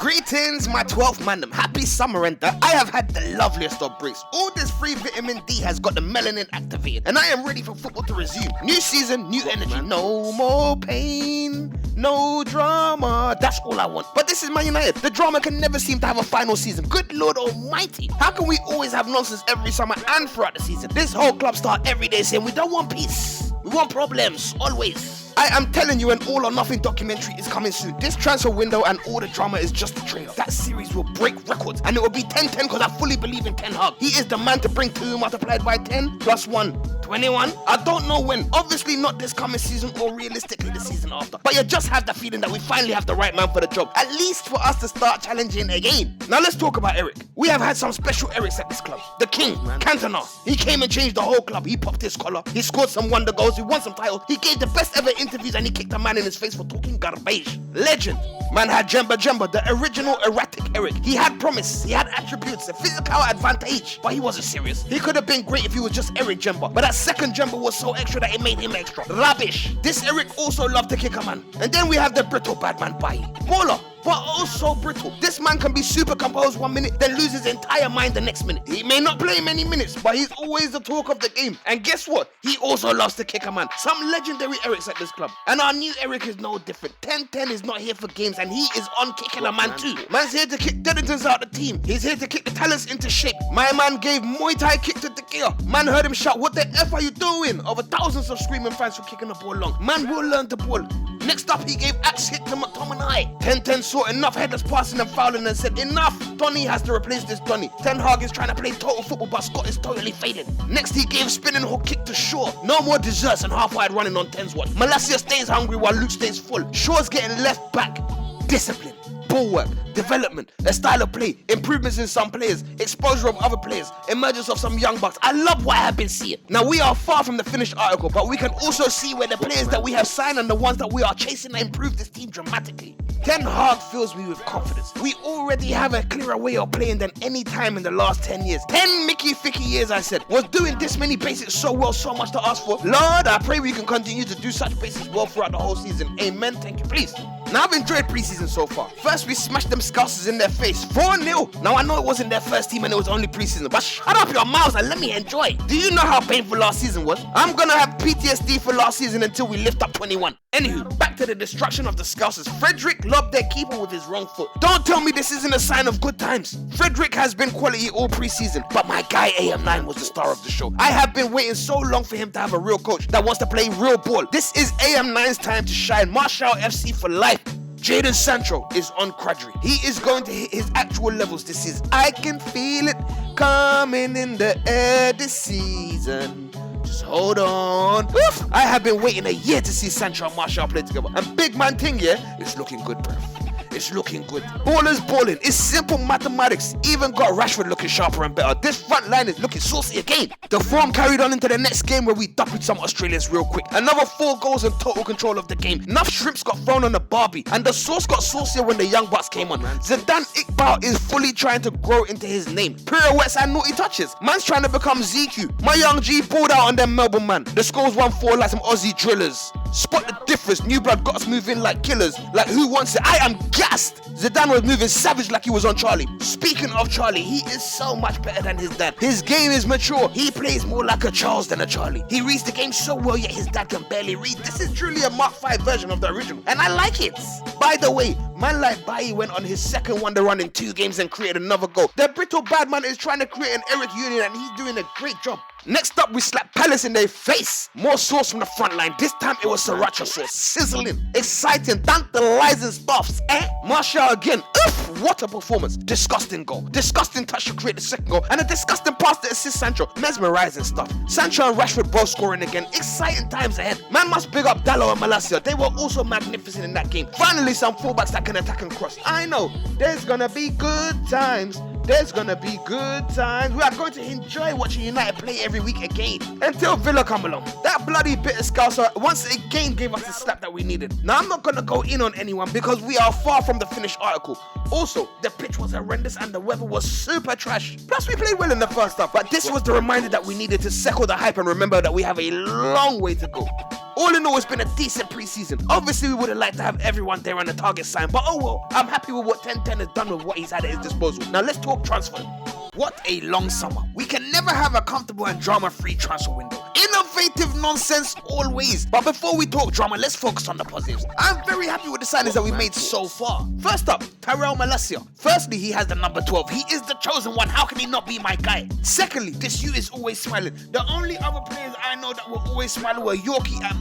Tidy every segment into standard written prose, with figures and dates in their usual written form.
Greetings, my 12th man. Happy summer, and I have had the loveliest of breaks. All this free vitamin D has got the melanin activated, and I am ready for football to resume. New season, new energy. No more pain, no drama. That's all I want. But this is Man United. The drama can never seem to have a final season. Good Lord Almighty. How can we always have nonsense every summer and throughout the season? This whole club start every day saying we don't want peace. We want problems, always. I am telling you, an all or nothing documentary is coming soon. This transfer window and all the drama is just a trailer. That series will break records, and it will be 10-10 because I fully believe in Ten Hag. He is the man to bring 2 multiplied by 10 plus 1. 21? I don't know when. Obviously not this coming season or realistically the season after. But you just have the feeling that we finally have the right man for the job. At least for us to start challenging again. Now let's talk about Eric. We have had some special Erics at this club. The King, Cantona. He came and changed the whole club. He popped his collar. He scored some wonder goals. He won some titles. He gave the best ever interviews and he kicked a man in his face for talking garbage. Legend. Man had Jemba, the original erratic Eric. He had promise. He had attributes, a physical advantage. But he wasn't serious. He could have been great if he was just Eric Jemba. But that second Jemba was so extra that it made him extra. Rubbish. This Eric also loved to kick a man. And then we have the brittle bad man Bailly. Baller, but also brittle. This man can be super composed 1 minute, then lose his entire mind the next minute. He may not play many minutes, but he's always the talk of the game. And guess what? He also loves to kick a man. Some legendary Erics at this club. And our new Eric is no different. 10-10 is not here for games, and he is on kicking a man too. Man's here to kick Deddingtons out the team. He's here to kick the talents into shape. My man gave Muay Thai kick to De Gea. Man heard him shout, "What the F are you doing?" over thousands of screaming fans for kicking the ball long. Man will learn to ball. Next up, he gave axe hit to McTominay. 10-10 saw enough headless passing and fouling and said, "Enough! Donny has to replace this Donny." Ten Hag is trying to play total football, but Scott is totally faded. Next, he gave spinning hook kick to Shaw. No more desserts and half-wide running on 10's watch. Malacia stays hungry while Luke stays full. Shaw's getting left back. Discipline. Ball work, development, a style of play, improvements in some players, exposure of other players, emergence of some young bucks. I love what I have been seeing. Now we are far from the finished article, but we can also see where the players that we have signed and the ones that we are chasing improve this team dramatically. Ten Hag fills me with confidence. We already have a clearer way of playing than any time in the last 10 years. 10 Mickey Ficky years, I said. Was doing this many basics so well, so much to ask for. Lord, I pray we can continue to do such basics well throughout the whole season. Amen. Thank you, please. Now I've enjoyed preseason so far. First, we smashed them Scousers in their face. 4-0. Now I know it wasn't their first team and it was only preseason, but shut up your mouths and let me enjoy. Do you know how painful last season was? I'm gonna have PTSD for last season until we lift up 21. Anywho, back to the destruction of the Scousers. Frederick lobbed their keeper with his wrong foot. Don't tell me this isn't a sign of good times. Frederick has been quality all preseason, but my guy AM9 was the star of the show. I have been waiting so long for him to have a real coach that wants to play real ball. This is AM9's time to shine. Marshall FC for life. Jadon Sancho is on Quadri. He is going to hit his actual levels this season. I can feel it coming in the air this season. Just hold on. Oof. I have been waiting a year to see Sancho and Marshall play together. And big man thing, yeah, it's looking good, bruv. It's looking good. Ballers balling. It's simple mathematics. Even got Rashford looking sharper and better. This front line is looking saucy again. The form carried on into the next game where we dumped some Australians real quick. Another 4 goals and total control of the game. Enough shrimps got thrown on the barbie. And the sauce got saucier when the young bucks came on. Zidane Iqbal is fully trying to grow into his name. Pirouettes and naughty touches. Man's trying to become ZQ. My young G pulled out on them Melbourne man. The scores 1-4 like some Aussie drillers. Spot the difference. New blood got us moving like killers. Like who wants it? I am gassed. Zidane was moving savage like he was on Charlie. Speaking of Charlie, he is so much better than his dad. His game is mature. He plays more like a Charles than a Charlie. He reads the game so well, yet his dad can barely read. This is truly a Mark 5 version of the original, and I like it. By the way, man like Bailly went on his second wonder run in 2 games and created another goal. The brittle bad man is trying to create an Eric Union and he's doing a great job. Next up, we slapped Palace in their face. More sauce from the front line. This time it was sriracha sauce. Sizzling, exciting, tantalizing stuffs. Martial again. Oof, what a performance. Disgusting goal. Disgusting touch to create the second goal. And a disgusting pass to assist Sancho. Mesmerizing stuff. Sancho and Rashford both scoring again. Exciting times ahead. Man must big up Dallo and Malacia. They were also magnificent in that game. Finally, some fullbacks that can attack and cross. I know. There's gonna be good times. There's gonna be good times. We are going to enjoy watching United play every week again until Villa come along. That bloody bitter Scouser once again gave us the slap that we needed. Now I'm not gonna go in on anyone because we are far from the finished article. Also, the pitch was horrendous and the weather was super trash. Plus we played well in the first half, but this was the reminder that we needed to settle the hype and remember that we have a long way to go. All in all, it's been a decent preseason. Obviously, we would have liked to have everyone there on the target sign, but oh well, I'm happy with what 1010 has done with what he's had at his disposal. Now let's talk transfer. What a long summer. We can never have a comfortable and drama-free transfer window. Innovative nonsense always. But before we talk drama, let's focus on the positives. I'm very happy with the signings that we made so far. First up, Tyrell Malacia. Firstly, he has the number 12. He is the chosen one. How can he not be my guy? Secondly, this you is always smiling. The only other players I know that were always smiling were Yorkie and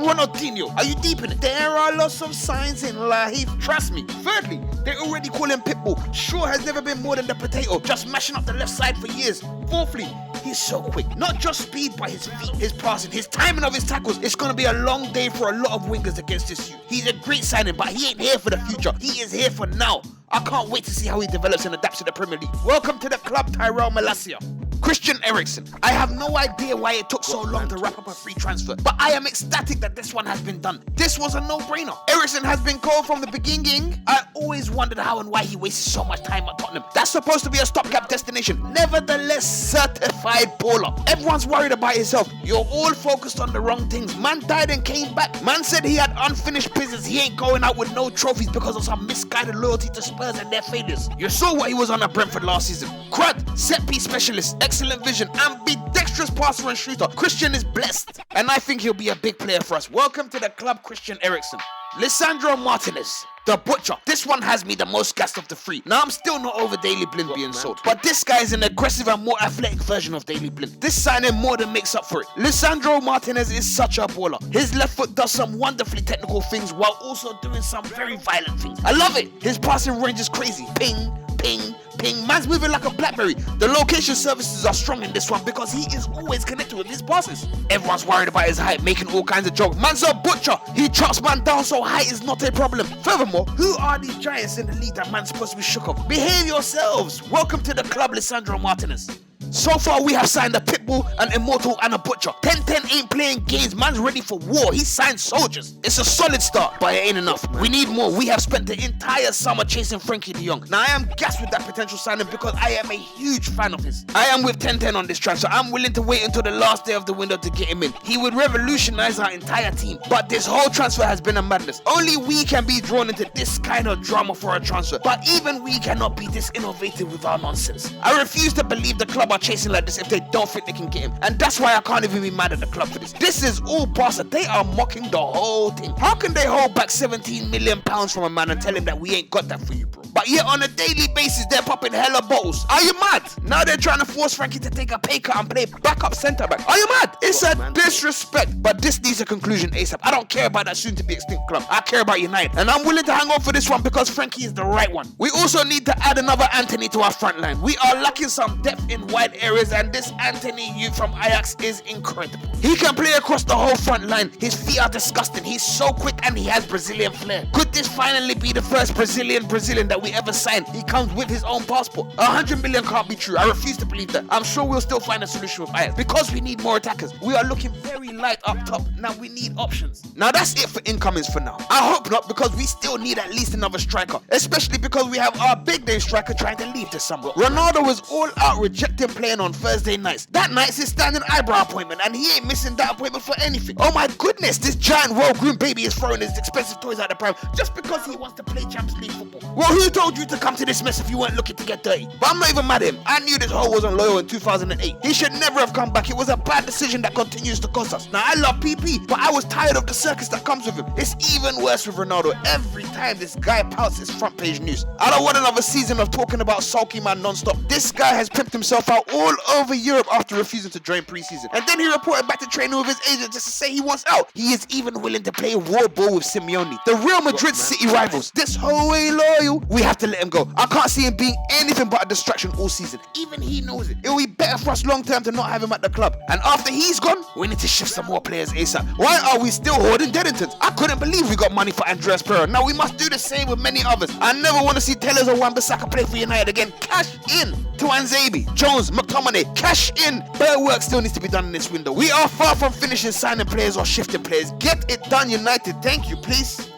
Ronaldinho. Are you deep in it? There are lots of signs in life. Trust me. Thirdly, they already call him Pitbull. Sure has never been more than the potato, just mashing up the left side for years. Fourthly, he's so quick. Not just speed, but his feet, his passing, his timing of his tackles. It's going to be a long day for a lot of wingers against this youth. He's a great signing, but he ain't here for the future. He is here for now. I can't wait to see how he develops and adapts to the Premier League. Welcome to the club, Tyrell Malacia. Christian Eriksen. I have no idea why it took so long to wrap up a free transfer, but I am ecstatic that this one has been done. This was a no-brainer. Eriksen has been called from the beginning. I always wondered how and why he wasted so much time at Tottenham. That's supposed to be a stopgap destination. Nevertheless, certified baller. Everyone's worried about himself. You're all focused on the wrong things. Man died and came back. Man said he had unfinished business. He ain't going out with no trophies because of some misguided loyalty to Spurs and their failures. You saw what he was on at Brentford last season. Crud, set-piece specialist, excellent vision, ambidextrous passer and shooter. Christian is blessed, and I think he'll be a big player for us. Welcome to the club, Christian Eriksen. Lisandro Martinez, the butcher. This one has me the most gassed of the three. Now, I'm still not over Daley Blind being sold, but this guy is an aggressive and more athletic version of Daley Blind. This signing more than makes up for it. Lisandro Martinez is such a baller. His left foot does some wonderfully technical things while also doing some very violent things. I love it. His passing range is crazy. Ping, ping, ping. Man's moving like a Blackberry. The location services are strong in this one because he is always connected with his passes. Everyone's worried about his height, making all kinds of jokes. Man's a butcher. He chops man down, so height is not a problem. Furthermore, who are these giants in the league that man's supposed to be shook up? Behave yourselves. Welcome to the club, Lisandro Martinez. So far, we have signed a Pitbull, an Immortal, and a Butcher. 1010 ain't playing games. Man's ready for war. He signed soldiers. It's a solid start, but it ain't enough. We need more. We have spent the entire summer chasing Frankie de Jong. Now, I am gassed with that potential signing because I am a huge fan of his. I am with 1010 on this transfer. I'm willing to wait until the last day of the window to get him in. He would revolutionize our entire team. But this whole transfer has been a madness. Only we can be drawn into this kind of drama for a transfer. But even we cannot be this innovative with our nonsense. I refuse to believe the club are chasing like this if they don't think they can get him, and that's why I can't even be mad at the club for this. This is all Barca. They are mocking the whole thing. How can they hold back 17 million pounds from a man and tell him that we ain't got that for you, bro? But yet on a daily basis they're popping hella bottles. Are you mad? Now they're trying to force Frankie to take a pay cut and play backup centre back. Are you mad? It's a disrespect. But this needs a conclusion ASAP. I don't care about that soon to be extinct club. I care about United, and I'm willing to hang on for this one because Frankie is the right one. We also need to add another Anthony to our front line. We are lacking some depth in wide areas, and this Anthony youth from Ajax is incredible. He can play across the whole front line. His feet are disgusting. He's so quick and he has Brazilian flair. Could this finally be the first Brazilian that we ever signed? He comes with his own passport. 100 million can't be true. I refuse to believe that. I'm sure we'll still find a solution with Ajax because we need more attackers. We are looking very light up top. Now we need options. Now that's it for incomings for now. I hope not, because we still need at least another striker, especially because we have our big name striker trying to leave this summer. Ronaldo was all out rejecting playing on Thursday nights. That night's his standing eyebrow appointment, and he ain't missing that appointment for anything. Oh my goodness, this giant well-groomed baby is throwing his expensive toys out the pram just because he wants to play Champions League football. Well, who told you to come to this mess if you weren't looking to get dirty? But I'm not even mad at him. I knew this hoe wasn't loyal in 2008. He should never have come back. It was a bad decision that continues to cost us. Now, I love PP, but I was tired of the circus that comes with him. It's even worse with Ronaldo. Every time this guy pouts, it's front page news. I don't want another season of talking about sulky man non-stop. This guy has pimped himself out all over Europe after refusing to join preseason, and then he reported back to training with his agent just to say he wants out. He is even willing to play war ball with Simeone, the Real Madrid City rivals. This whole way loyal. We have to let him go. I can't see him being anything but a distraction all season. Even he knows it. It'll be better for us long term to not have him at the club. And after he's gone, we need to shift some more players ASAP. Why are we still hoarding Deddingtons? I couldn't believe we got money for Andreas Pereira. Now we must do the same with many others. I never want to see Tellers or Wan-Bissaka play for United again. Cash in. Tuanzebe, Jones, McTominay, cash in. Better work still needs to be done in this window. We are far from finishing signing players or shifting players. Get it done, United. Thank you, please.